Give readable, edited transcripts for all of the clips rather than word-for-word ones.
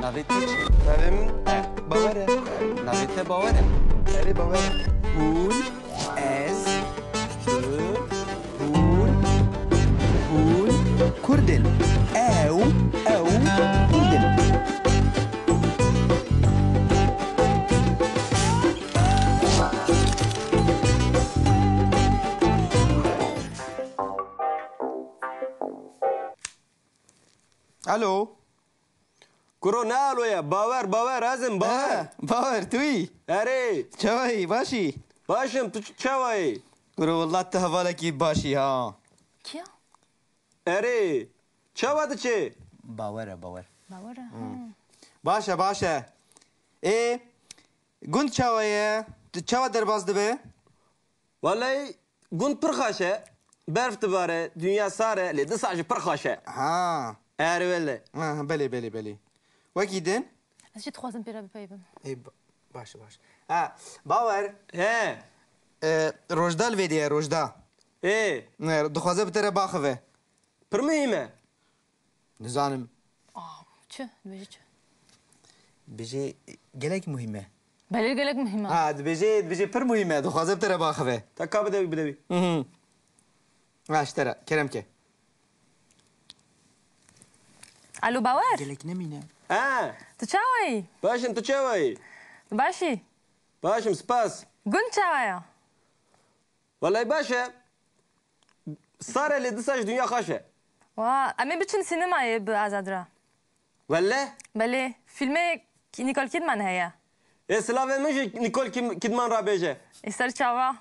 Navê te çi? Navê min Bawer e. Navê te Bawer e? Erê Bawer e. Hûn, ez, tu, hûn Kurdin. Ew Kurdin. Alo. Kuro ne aloya? Bawer ezim bawer. Bawer tu yî? Erê. Çavayî başî? Başım tu çavayê. Kuro wallah tu hevalekî başî ha. Kia? Erê. Çava diçe. Bawer e bawer. Bawer e. Baş e. Ê gund çawa ye? Tu çawa derbas dibe? Vallahi gund pir xweş e. Berf dibare, dünya sar e, lê disa jî pir xweş e. Ha. Erê wele. Ha belê. Wekî din? Ez jî dixwazim pêra bipeyivim. Ê baş. Ha Bawer. He. Rojda li vê diye rojda. Dixwaze bi te re biaxive. Pir mühim e. Nizanim. Çi? Dibêjî çi? Bijê gelek muhîm e. Belê gelek mühim e. Ha dibêjê pir muhîm e. Dixwaze bi te re biaxive. Ta ka bidewî. Ha ji te re keremke. Alo Bawer? Gelek nemîne. Ha. Tu çawayî? Başım tu çavayê. Tu başî? Başım spas. Gund çawa ye? Vallahi baş e. Sar e lê disa jî dünya xweş e. Wa em ê biçin sînemayê bi Azad re. Velle. Belê, filmê Nicole Kidman heye. Slavê min jî Nicole Kidman rabêje. Ê ser çawa.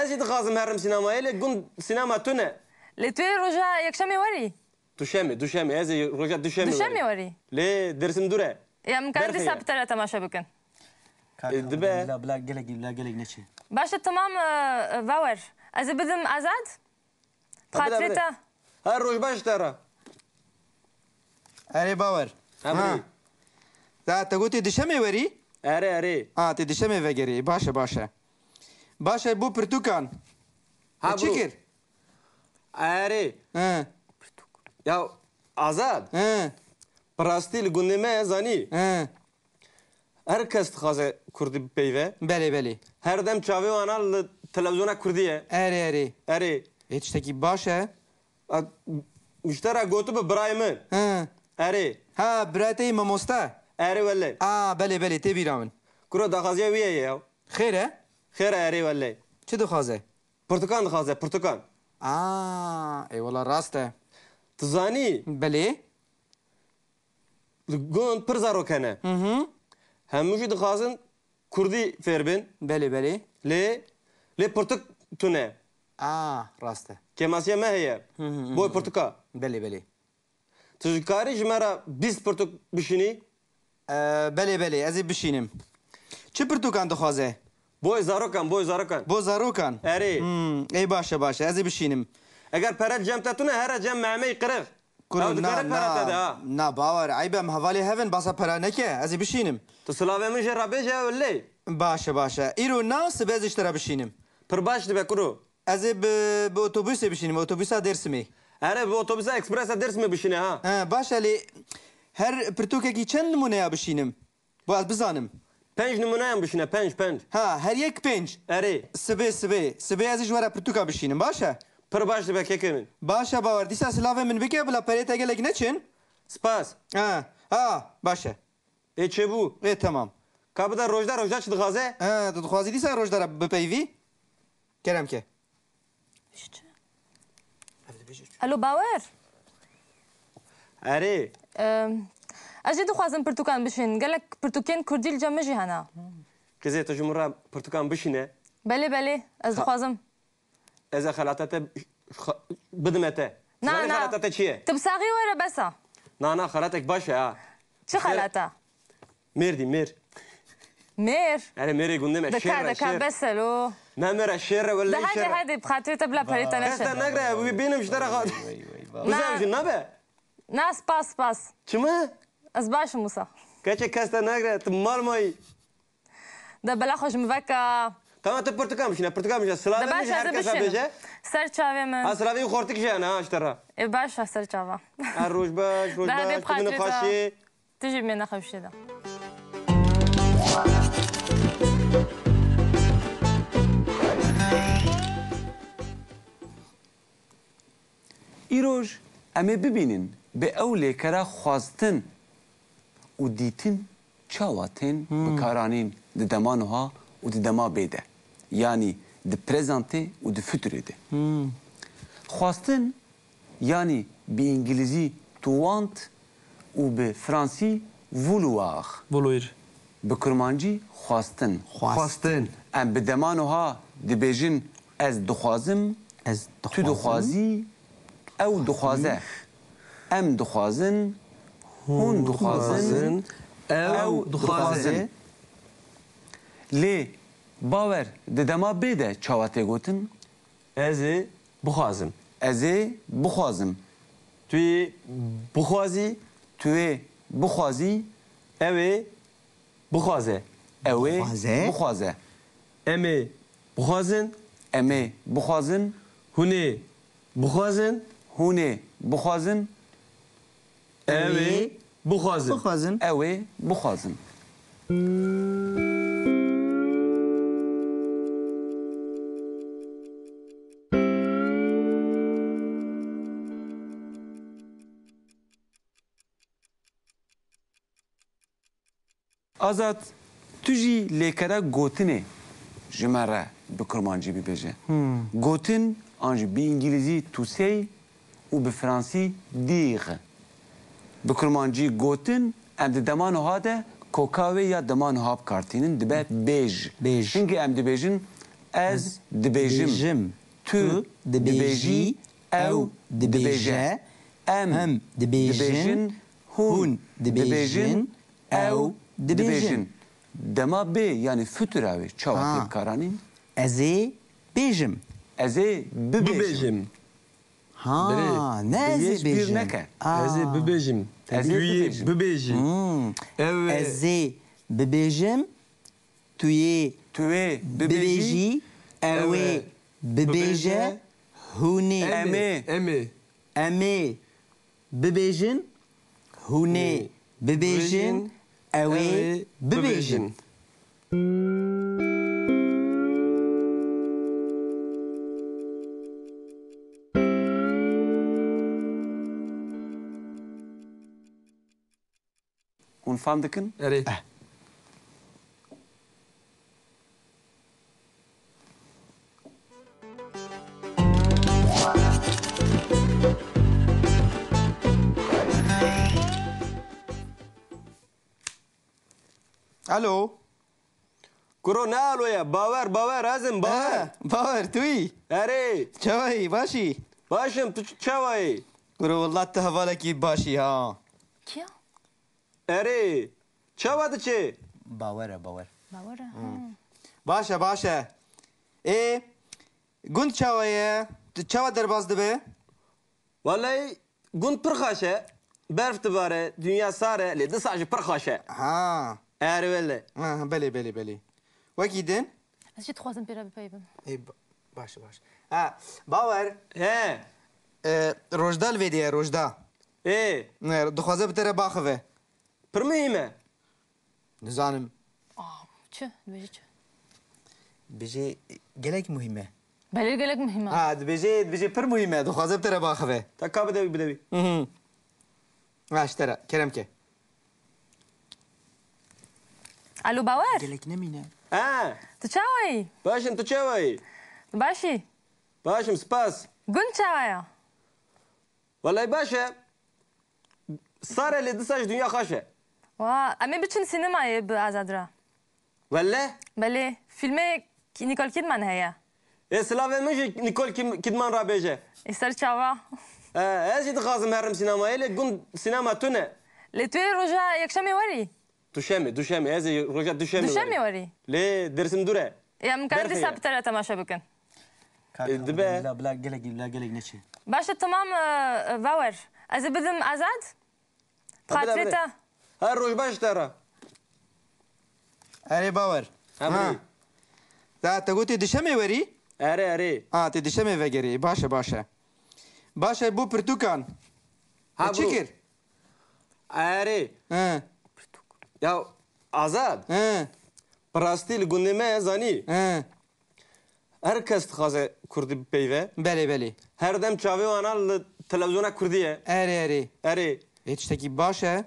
Ez jî dixwazim herim sînemayê lê gund sînema tu ne. Lê tu yê roja yekşemê werî? Duşemê. Ez ê roja duşemê Duşemê werî? Lê dersim dur e. Em karin Berfê dîsa ye. bi te re temaşe bikin. Dibe. Bila gelek neçe. Baş e tamam Bawer. Ez ê bidim Azad? Xatirê te. Her roj baş te re. Erê Bawer. Emrî. Da te gotî dişemê werî? Erê. Ha tê dişemê vegerî. Baş e. Baş e bu pirtûkan. Ha, Çi bu. kir? Erê. He. Ya Azad. He. Rastî li gundê me zanî. He. Her kes dixwaze Kurdî bipeyve. Belê. Her dem çavê wana li televizyona Kurdî ye. Erê. Erê. Ê tiştekî baş e? Müştera gotu bi birayê min. He. Erê. Ha birateyî mamoste? Erê wele. Belê tê bîra min. Kuro daxwaziya wî ye ya. Xêr e? Xêr e erê wele. Çi dixwaze? Portukan dixwaze portukan. Eyvallah rast e. Tu zanî Belê? li gund pir zarokene. Hemû jî dixwazin Kurdî fêr bin. Belê. Lê portuk tune. Rast e. Kemasiya me heye. Boy portuka. Belê. Tu ji karî ji me re 20 portuk bişînî. Belê ez ê bişînim. Çi pirtûkan dixwaze? Boy zarokan. Bo zarokan. Erê. Ey baş e ez ê bişînim. Eger pere cem te tune here cem memeyî qiriq. Ew dikare pere te de ha. Na Bawer eyb em hevalê hevin basa pera neke ez ê bişînim. Tu silavê min jê rabêje wele. Baş e. Îro nas bez ji te re bişînim. Pir baş dibe kuro. Ez ê bi otobüsê bişînim. Otobüsa Dêrsimê. Erê bi otobüsa ekspresa ders mi bişîne ha. Baş e lê her pirtûkekî çend numuneya bişînim? Bu ez bizanim. 5 numuneyan bişîne 5. Her yek pênc. Erê. Sibê ez ê ji were pirtûka bişînim baş e? Pir baş dibe kekê min. Baş e Bawer dîsa silavê min bike bila perê te gelek neçin? Spas. Baş e. Ê çêbû. Tamam. Ka bide rojda çi dixwaze? Tu dixwazî dîsa roj de bipeyvî? Keremke. Alo Bawer? Erê. Ez jî dixwazim pirtûkan bişin. Gelek pirtûkên Kurdî li cem me jî hene. Kizê tu ji min re portukan bişîne. Belê ez dixwazim. Ez ê xelata te bidime te. Zanî xelata te çi ye? Tu bi saxî were besa. Na xelatek baş e ha. Çi xelata? Mêr. Mêr. Erê mêrê gundê me şêr re Dika beselo. Me mêr e şêr re wele şêr re. Hadi bi xatirê te bila perê te Kes te neşe. negre wî bînim ji te re xwe. Bizem jî nabe. Na spas. Çima? Ez başim Musa. Keçê kes te negre tu mal mayî. Da bela xwe ji min veka. Tamam tu portukan bişîne Da Silavê min baş jî ez her kes bişinim. bêje. Ser çavê min. Ha silavê xortik jî hene ha ji te re. Ê baş ser çava. Her roj baş Hadi tu min xatirê te. xweşî. تجي من نخوش ده ایروژ امی ببینین به اول کرا خواستن و دیتن چاواتن بکارانین د دمانوها و د دما بیده یعنی د پرزنته و د füture de خواستن yani به انگلیزی to want و به فرانسی vouloir Vouloir. به کرمانجی خواستن خواستن ام به دمانوها دبیجن از دخوازم از تو دخوازی او دخوازه ام دخوازن هون دخوازن او دخوازن لی باور ددما بیده چاواته گوتن Ez ê bixwazim. ازه بخوازم Tu yê bixwazî, توی بخوازی ew ê bixwaze. اوه بخوازه؟ بخوازه Em ê bixwazin, امه بخوازن hûn ê bixwazin, هونه بخوازن ew ê bixwazin. بخوازن اوه بخوازن آزاد تو جی لیکره گوتنه جمره به کرمانجی ببیجه گوتن آنج به انگلیزی تو سی و به فرانسی دیغ به کرمانجی گوتن ام ده دمان هاده کوکاوی یا دمان هاب کارتینن دبه بیج بیج. چونکه ام دبیجن از دبیجم دبیجم. تو دبیجی او دبیجه ام دبیجن هون دبیجن او دبیجن دما بی یعنی فتراوی چاواتی Ha. بکارانین ازه بیجم ازه ببیجم Bibêjim. ha ne Hiç eze bir بیجم neke. Ez ê bibêjim. Ez ê Tu yê bibêjim. bibêjî. Ew ê eze bibêjim tu yê توی ببیجی bibêjî ew ê bibêje hûn ê em ê em ê em ê bibêjin hûn ê bibêjin ew ê bibêjin اون فهم دکن Erê. الو Kuro ne aloya? Bawer ezim bawer. باور توی Erê. چاوی باشی Başım tu çavayê. گرو والله te hevalekî başî ha كيا Erê. Çava diçe. باوره باور باورة باشه باشه ê gund çawa ye tu çawa derbas dibe Vallahi gund pir xweş e. Berf dibare, dünya sare, lê disa jî pir xweş e. ha Erê wele. ha belê belê belê wekî din Ez jî dixwazim pêra bipeyvim. ê baş baş ha bawer He. rojda li vê diye rojda Ê. dixwaze bi te re baxive Pir mühim e. nizanim Çi? Dibêjî çi? bijê gelek muhîm e Belê gelek mühim e. ha dibêjê pir muhîm e dixwaze bi te re baxive Ta ka bidewî bidewî. ha ji te re keremke Alo باور gelek nemîne He. Tu çawayî? Başım tu çavayê. Tu başî? Başım spas. Gund çawaya? Vallahi baş e. Sare lê disa jî dünya xweş e. Wa em ê biçin sînemayê bi Azad re. Velle. Belê fîlmê Nicole Kidman heye. Slavê min jî Nicole Kidman rabêje. Ê ser çawa. Ez jî dixwazim herim sînemayê lê gund sînema tune. Lê tu ê roja yekşemê werî? Duşemê ez ê roja duşemê Duşemê werî? Lê dersim dur e. Ya min karin Berfê dîsa ye. bi te re temaşa bikin. Dibe. bila gelek neçî Baş tamam باور ez ê bidim Azad? Xatirê te. Her roj baş te ra. erê bawer Emrî. da te gotî dişemê werî Erê. ha tê dişemê vegerî baş e baş e baş e bû pirtûkan Ha çi kir Erê. he Ya Azad, He. parastil gundê me zanî. He. Her kes dixwaze Kurdî bipeyve. Belê belê. Her dem çavê wana li televizyona Kurdî ye. Erê erê. Erê. Hê tiştekî baş e?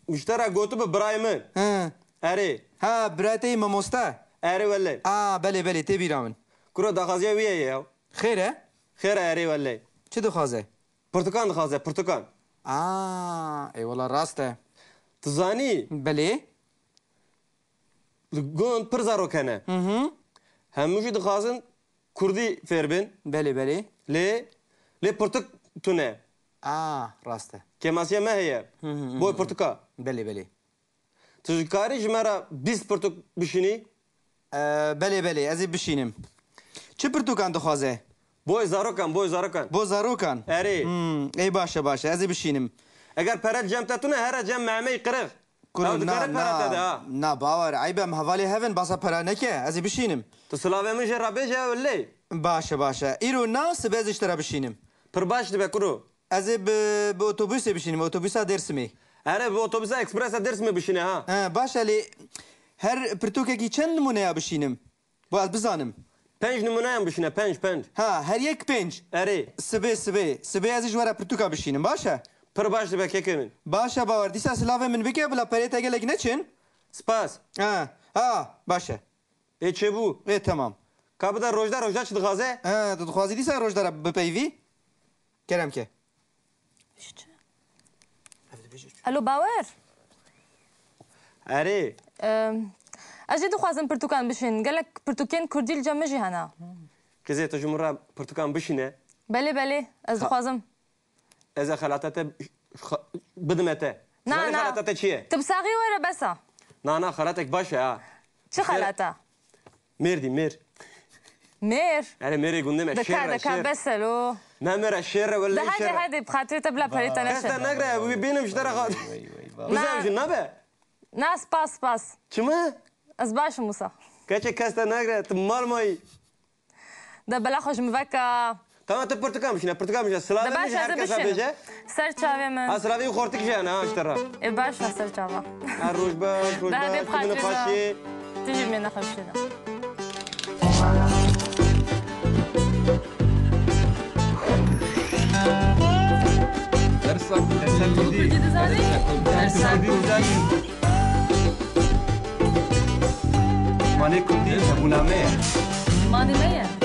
Müştera gotu bi birayê min. He. Erê. Ha birateyî mamosta. Erê wele. Belê belê tê bîra min. Kuro daxwaziya wî ye ya. Xêr e? Xêr e erê wele. Çi dixwaze? Pirtukan dixwaze, pirtukan. Eyvallah rast e. Tu zanî Belê? li gund pir zarok hene. Hemû jî dixwazin Kurdî fêr bin. Belê belê. Lê pirtuk tune. Rast e. Kemasiye me heye. Boy pirtuka. Belê belê. Tu ji karî ji me re 20 pirtuk bişînî. Belê belê ez ê bişînim. Çi pirtûkan dixwaze? Boy zarokan, boy zarokan. Bo zarokan. Erê. Ey başe başe ez ê bişînim. Eger peret cem te tune here cem memeyî qiriq. Kurun dikare peret te de ha. na bawer eybe em hevalê hevin basa pera neke ez ê bişînim. Tu silavê min jê rabêje wellê. Başe başe. İro na sibez ji te re bişînim. Pir baş dibe kuro. Ez ê bi otobüsê bişînim. Otobüsa Dêrsimê. Erê bi otobüsa ekspresa Dêrsimê bişîne ha. Baş e lê her pirtûkekî çend numuneya bişînim? Bu ez bizanim. 5 numuneyan bişîne 5. Her yek pênc. Erê. Sibê ez ê ji we re pirtûka bişînim baş e? Pir baş dibe kekê min. Baş e bawer dîsa silavê min bike bila perê te gelek neçin? Spas. Baş e. Ê çêbû. Tamam. Ka bide rojda çi dixwaze? Tu dixwazî dîsa roj de bipeyvî? Keremke. الو باور Erê. اجي دخوازم برتقال بشين قال لك برتقال كردي الجمجي هنا Kızê tu ji min re pirtukan bişîne. بلي بلي از دخوازم Ez ê xelata te bidime te. نا Zanî نا xelata te çi ye? تبصاغي ولا بسا Na xelatek baş e ha. شو خلاتا Mêr dî mêr. مير Erê mêrê gundê me دكا şêr re دكا şêr. بسلو Ne mêre şêr re ده wellê هادي şêr re. هادي بخاطري تبلا بريتا Kes te نشن negre wî bînim ji te re xat. Bizem jî nabe. ناس باس باس Çima? از باش موسى Keçe kes te negre tu marmayî. ده بلا خوش مفكا Tamam te pirtukan bişîne pirtukan bişîne. ده Silavê باش min jî از herkes بشين bêje. سر تشافي Ha من silavê wî xortik jiyane ha ji te re. اي باش سر تشافا Her roj baş roj ده هادي baş. Tu min بخاطري xweşî. تجي من خمشينا ماني كردي ابو نامه ماني مية